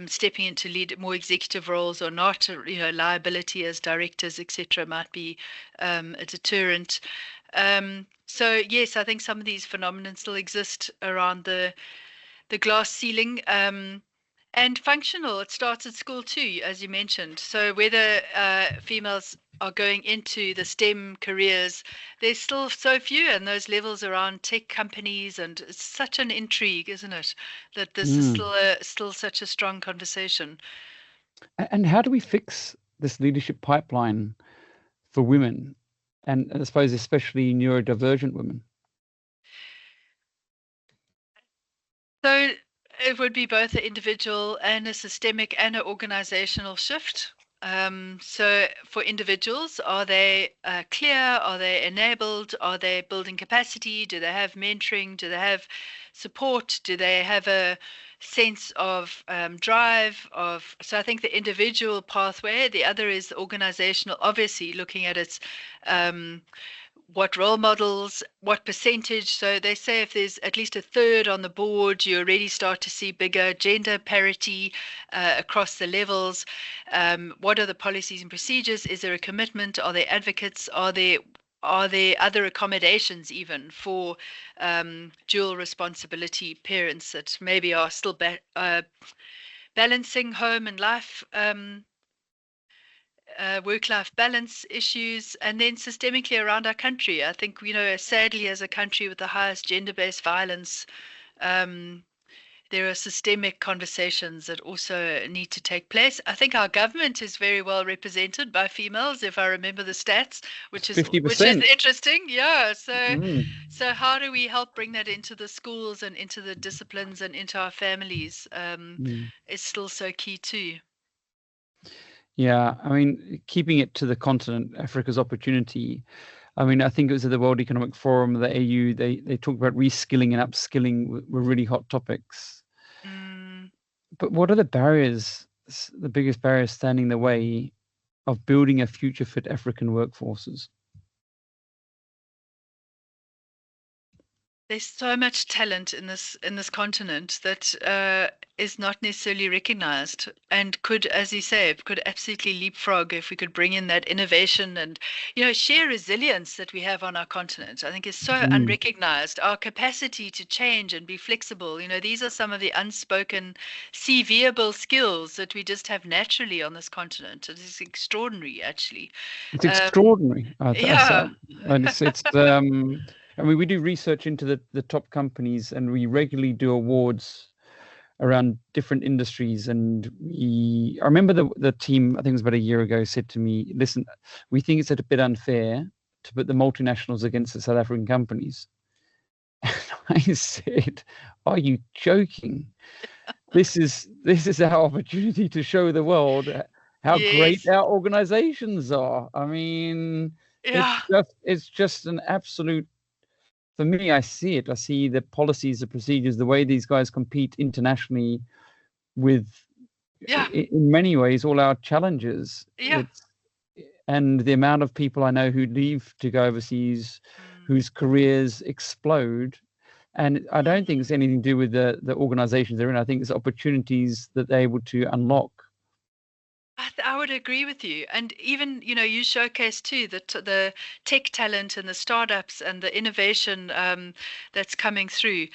stepping into more executive roles or not. Liability as directors, etc., might be a deterrent. So yes, I think some of these phenomena still exist around the glass ceiling. And functional, it starts at school too, as you mentioned. So whether females are going into the STEM careers, there's still so few in those levels around tech companies, and it's such an intrigue, isn't it? That this is still such a strong conversation. And how do we fix this leadership pipeline for women, and I suppose especially neurodivergent women? So it would be both an individual and a systemic and an organizational shift. So for individuals, are they clear? Are they enabled? Are they building capacity? Do they have mentoring? Do they have support? Do they have a sense of drive? So I think the individual pathway. The other is the organizational. Obviously, looking at its what role models, what percentage. So they say if there's at least a third on the board, you already start to see bigger gender parity across the levels. What are the policies and procedures? Is there a commitment? Are there advocates? Are there other accommodations even for dual responsibility parents that maybe are still balancing home and life, work-life balance issues, and then systemically around our country? I think, sadly, as a country with the highest gender-based violence, um, there are systemic conversations that also need to take place. I think our government is very well represented by females, if I remember the stats, which is 50%. interesting. Yeah. So Mm. so how do we help bring that into the schools and into the disciplines and into our families? Is still so key too. Yeah, I mean, keeping it to the continent, Africa's opportunity. I mean, I think it was at the World Economic Forum, the AU, they talked about reskilling and upskilling were really hot topics. But what are the barriers, the biggest barriers standing in the way of building a future fit African workforces? There's so much talent in this continent that is not necessarily recognized, and could, as you say, could absolutely leapfrog if we could bring in that innovation and sheer resilience that we have on our continent. I think is so unrecognized. Our capacity to change and be flexible. These are some of the unspoken CVable skills that we just have naturally on this continent. It is extraordinary, actually. It's extraordinary. Yeah. And it's I mean, we do research into the top companies, and we regularly do awards around different industries. And I remember the team, I think it was about a year ago, said to me, listen, we think it's a bit unfair to put the multinationals against the South African companies. And I said, are you joking? This is our opportunity to show the world how great our organizations are. I mean, it's just an absolute, for me, I see it. I see the policies, the procedures, the way these guys compete internationally with, in many ways, all our challenges. And the amount of people I know who leave to go overseas, whose careers explode. And I don't think it's anything to do with the organizations they're in. I think it's opportunities that they're able to unlock. I would agree with you. And even, you showcase too the tech talent and the startups and the innovation that's coming through.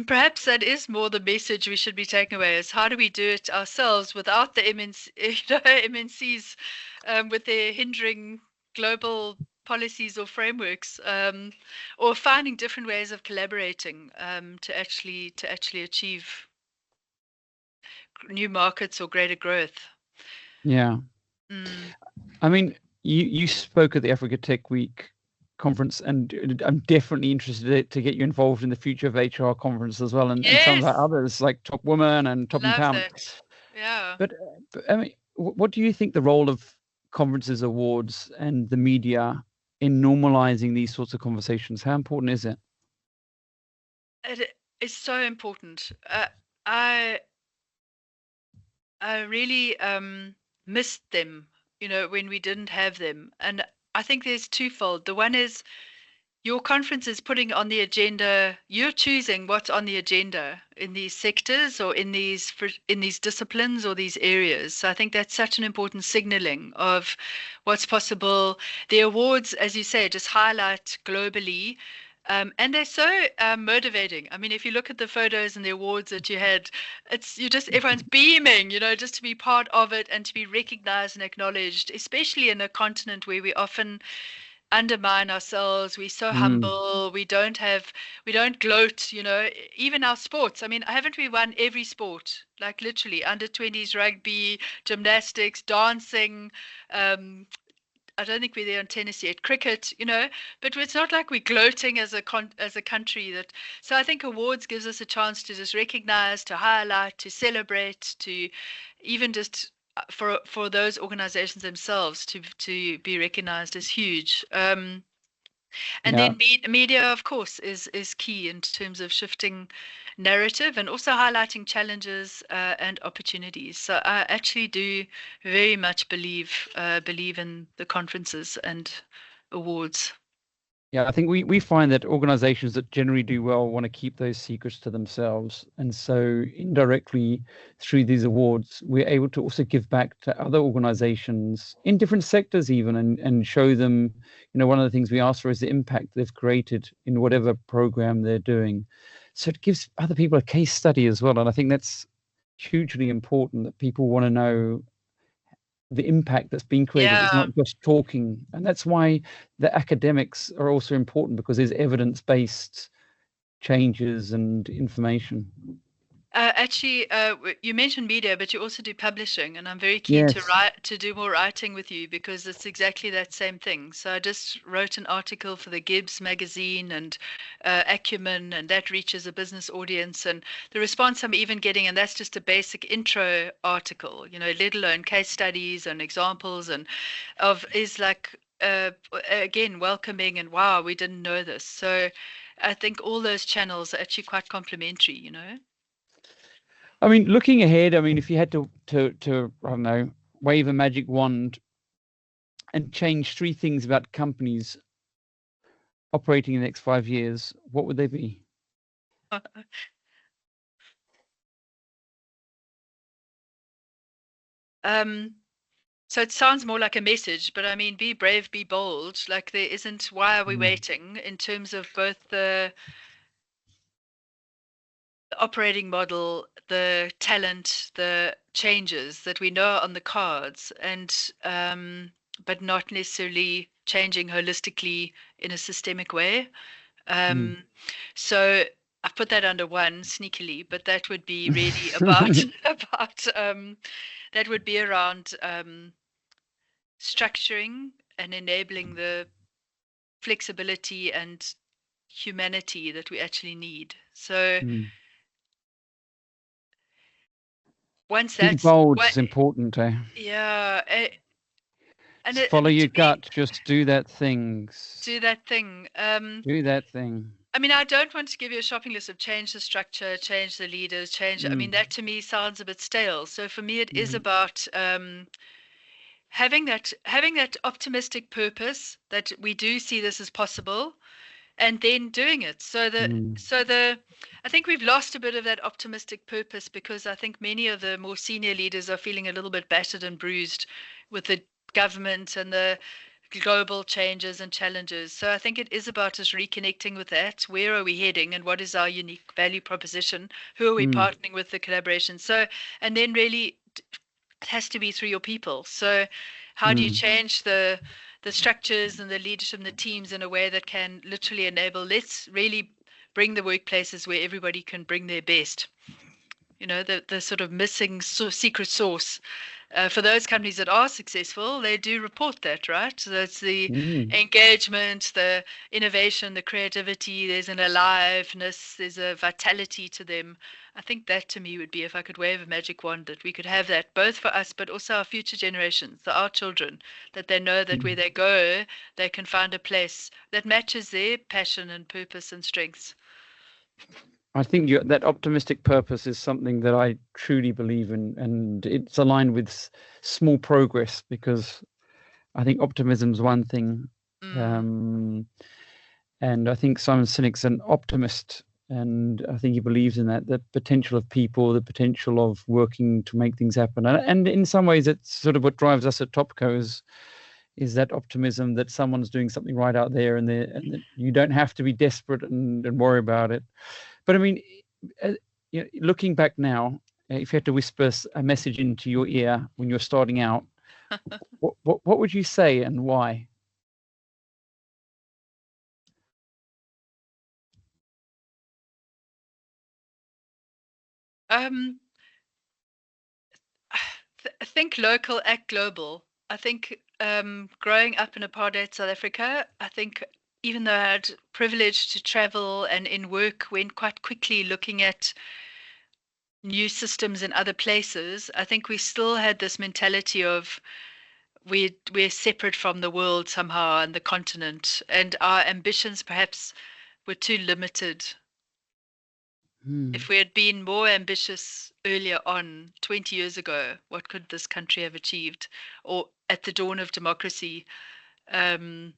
Perhaps that is more the message we should be taking away, is how do we do it ourselves without the MNCs with their hindering global policies or frameworks, or finding different ways of collaborating to actually achieve new markets or greater growth. Yeah. I mean, you spoke at the Africa Tech Week conference, and I'm definitely interested to get you involved in the Future of HR conference as well, and some of our others like Top Women and Top Empowerment. Yeah. But I mean, what do you think the role of conferences, awards, and the media in normalizing these sorts of conversations? How important is it? It is so important. I really missed them, when we didn't have them. And I think there's twofold. The one is your conference is putting on the agenda, you're choosing what's on the agenda in these sectors or in these disciplines or these areas. So I think that's such an important signaling of what's possible. The awards, as you say, just highlight globally. And they're so motivating. I mean, if you look at the photos and the awards that you had, everyone's beaming, just to be part of it and to be recognized and acknowledged, especially in a continent where we often undermine ourselves. We're so humble. We don't gloat, even our sports. I mean, haven't we won every sport? Like literally under 20s rugby, gymnastics, dancing, I don't think we're there on tennis yet, cricket, but it's not like we're gloating as a country. So I think awards gives us a chance to just recognize, to highlight, to celebrate, to even just for those organizations themselves to be recognized as huge. And then media, of course, is key in terms of shifting narrative and also highlighting challenges and opportunities. So I actually do very much believe in the conferences and awards. Yeah, I think we find that organizations that generally do well want to keep those secrets to themselves. And so indirectly through these awards, we're able to also give back to other organizations in different sectors even, and show them, one of the things we ask for is the impact they've created in whatever program they're doing. So it gives other people a case study as well. And I think that's hugely important, that people want to know the impact that's being created. It's not just talking. And that's why the academics are also important, because there's evidence-based changes and information. Actually, you mentioned media, but you also do publishing, and I'm very keen to do more writing with you, because it's exactly that same thing. So I just wrote an article for the Gibbs magazine and Acumen, and that reaches a business audience. And the response I'm even getting, and that's just a basic intro article, let alone case studies and examples, and is like again welcoming and wow, we didn't know this. So I think all those channels are actually quite complementary. I mean, looking ahead, I mean, if you had to I don't know, wave a magic wand and change 3 things about companies operating in the next 5 years, what would they be? So it sounds more like a message, but I mean, be brave, be bold. Like there isn't, why are we waiting in terms of both the operating model, the talent, the changes that we know are on the cards, and but not necessarily changing holistically in a systemic way. So I put that under one sneakily, but that would be really about that would be around structuring and enabling the flexibility and humanity that we actually need. So once Be that's bold is important, eh? yeah, and Follow your to me, gut. Just do that thing. do that thing. Do that thing. I mean, I don't want to give you a shopping list of change the structure, change the leaders, change. I mean, that to me sounds a bit stale. So for me, it is about having that optimistic purpose that we do see this as possible, and then doing it. So the I think we've lost a bit of that optimistic purpose because I think many of the more senior leaders are feeling a little bit battered and bruised with the government and the global changes and challenges. So I think it is about us reconnecting with that. Where are we heading and what is our unique value proposition? Who are we partnering with, the collaboration? So, and then really it has to be through your people. So how do you change the structures and the leadership and the teams in a way that can literally enable, let's really bring the workplaces where everybody can bring their best. You know, the sort of missing secret sauce. For those companies that are successful, they do report that, right? So it's the engagement, the innovation, the creativity, there's an aliveness, there's a vitality to them. I think that to me would be, if I could wave a magic wand, that we could have that both for us, but also our future generations, so our children, that they know that where they go, they can find a place that matches their passion and purpose and strengths. I think that optimistic purpose is something that I truly believe in, and it's aligned with small progress, because I think optimism is one thing, and I think Simon Sinek's an optimist, and I think he believes in the potential of people, the potential of working to make things happen, and in some ways, it's sort of what drives us at Topco is that optimism that someone's doing something right out there, and that you don't have to be desperate and worry about it. But I mean, looking back now, if you had to whisper a message into your ear when you're starting out, what would you say and why? Think local, act global. I think growing up in apartheid South Africa, I think even though I had privilege to travel and in work went quite quickly looking at new systems in other places, I think we still had this mentality of we're separate from the world somehow and the continent, and our ambitions perhaps were too limited. If we had been more ambitious earlier on, 20 years ago, what could this country have achieved? Or at the dawn of democracy? And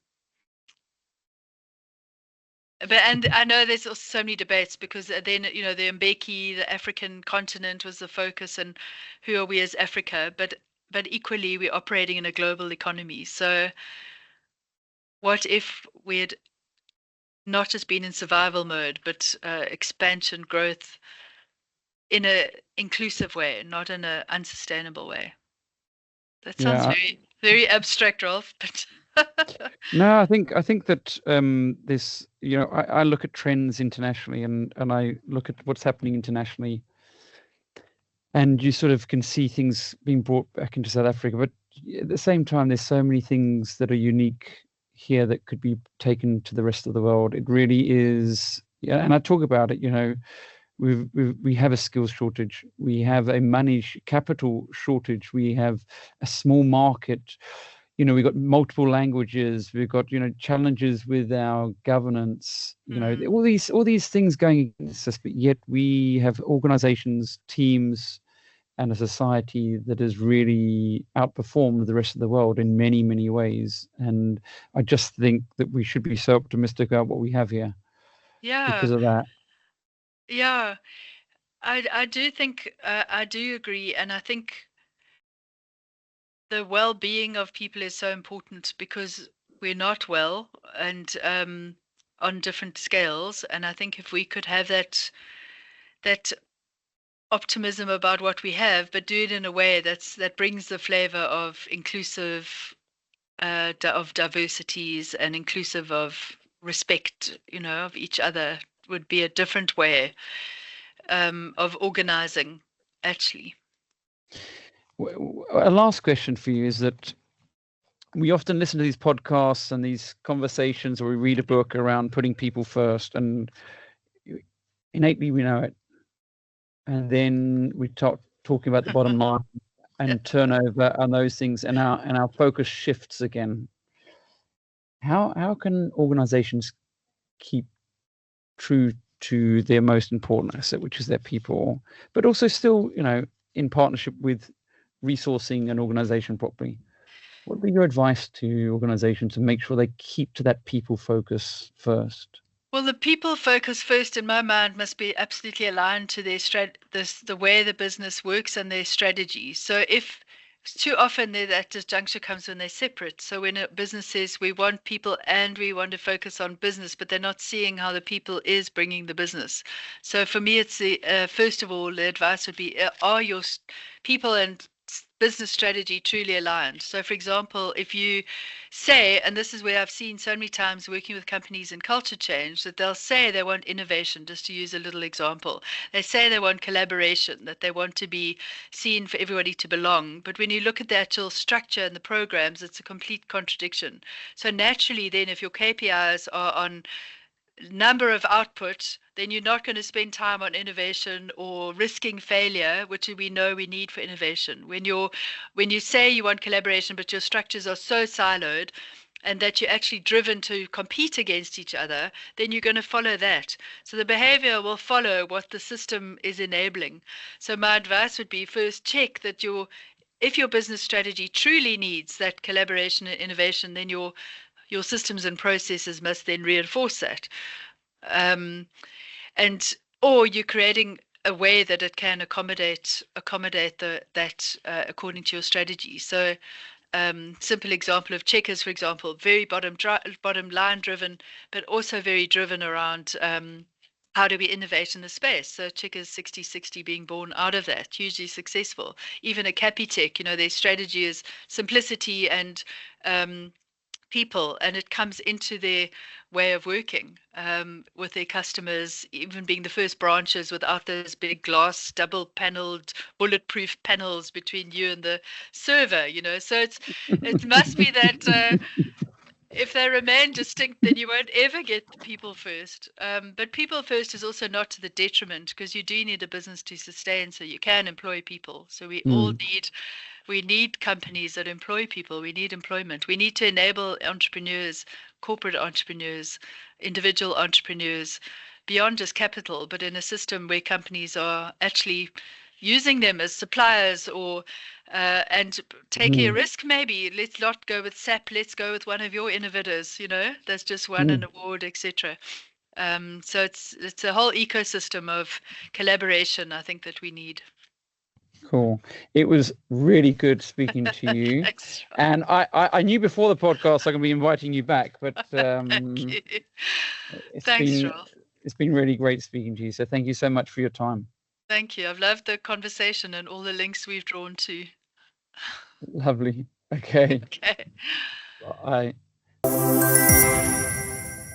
I know there's also so many debates because then, you know, the Mbeki, the African continent was the focus, and who are we as Africa? But equally, we're operating in a global economy. So what if we had not just been in survival mode, but expansion, growth in a inclusive way, not in an unsustainable way? That sounds very, very abstract, Ralf, but No, I think that this, I look at trends internationally, and I look at what's happening internationally, and you sort of can see things being brought back into South Africa. But at the same time, there's so many things that are unique here that could be taken to the rest of the world. It really is, and I talk about it, we have a skills shortage, we have a money capital shortage, we have a small market. we've got multiple languages, we've got, challenges with our governance, all these things going against us, but yet we have organizations, teams, and a society that has really outperformed the rest of the world in many, many ways. And I just think that we should be so optimistic about what we have here because of that. Yeah, I do think I do agree, and I think the well-being of people is so important because we're not well, and on different scales. And I think if we could have that optimism about what we have, but do it in a way that brings the flavor of inclusive, of diversities, and inclusive of respect, of each other, would be a different way of organizing, actually. A last question for you is that we often listen to these podcasts and these conversations, or we read a book around putting people first, and innately we know it. And then we talking about the bottom line and turnover and those things, and our focus shifts again. How can organizations keep true to their most important asset, which is their people, but also still, in partnership with resourcing an organization properly? What would be your advice to organizations to make sure they keep to that people focus first? Well, the people focus first, in my mind, must be absolutely aligned to their the way the business works and their strategy. So if too often that disjuncture comes when they're separate. So when a business says we want people and we want to focus on business, but they're not seeing how the people is bringing the business. So for me, it's the first of all, the advice would be: are your people and business strategy truly aligned? So for example, if you say, and this is where I've seen so many times working with companies in culture change, that they'll say they want innovation, just to use a little example. They say they want collaboration, that they want to be seen for everybody to belong. But when you look at the actual structure and the programs, it's a complete contradiction. So naturally then, if your KPIs are on number of output, then you're not going to spend time on innovation or risking failure, which we know we need for innovation. When you say you want collaboration, but your structures are so siloed and that you're actually driven to compete against each other, then you're going to follow that. So the behavior will follow what the system is enabling. So my advice would be, first check that if your business strategy truly needs that collaboration and innovation, then your systems and processes must then reinforce that. Or you're creating a way that it can accommodate that according to your strategy. So simple example of Checkers, for example, very bottom line driven, but also very driven around how do we innovate in the space? So Checkers 60/60 being born out of that, hugely successful. Even a Capitec, their strategy is simplicity and people, and it comes into their way of working with their customers, even being the first branches without those big glass double paneled bulletproof panels between you and the server. So it must be that if they remain distinct, then you won't ever get the people first. But people first is also not to the detriment, because you do need a business to sustain, so you can employ people. So we need companies that employ people. We need employment. We need to enable entrepreneurs, corporate entrepreneurs, individual entrepreneurs, beyond just capital, but in a system where companies are actually using them as suppliers, or and taking a risk. Maybe let's not go with SAP. Let's go with one of your innovators. That's just won an award, etc. So it's a whole ecosystem of collaboration, I think, that we need. Cool. It was really good speaking to you. Thanks, Ralf. And I knew before the podcast I'm going to be inviting you back, but Thanks, Ralf. It's been really great speaking to you. So thank you so much for your time. Thank you. I've loved the conversation and all the links we've drawn to. Lovely. Okay. Okay. Bye.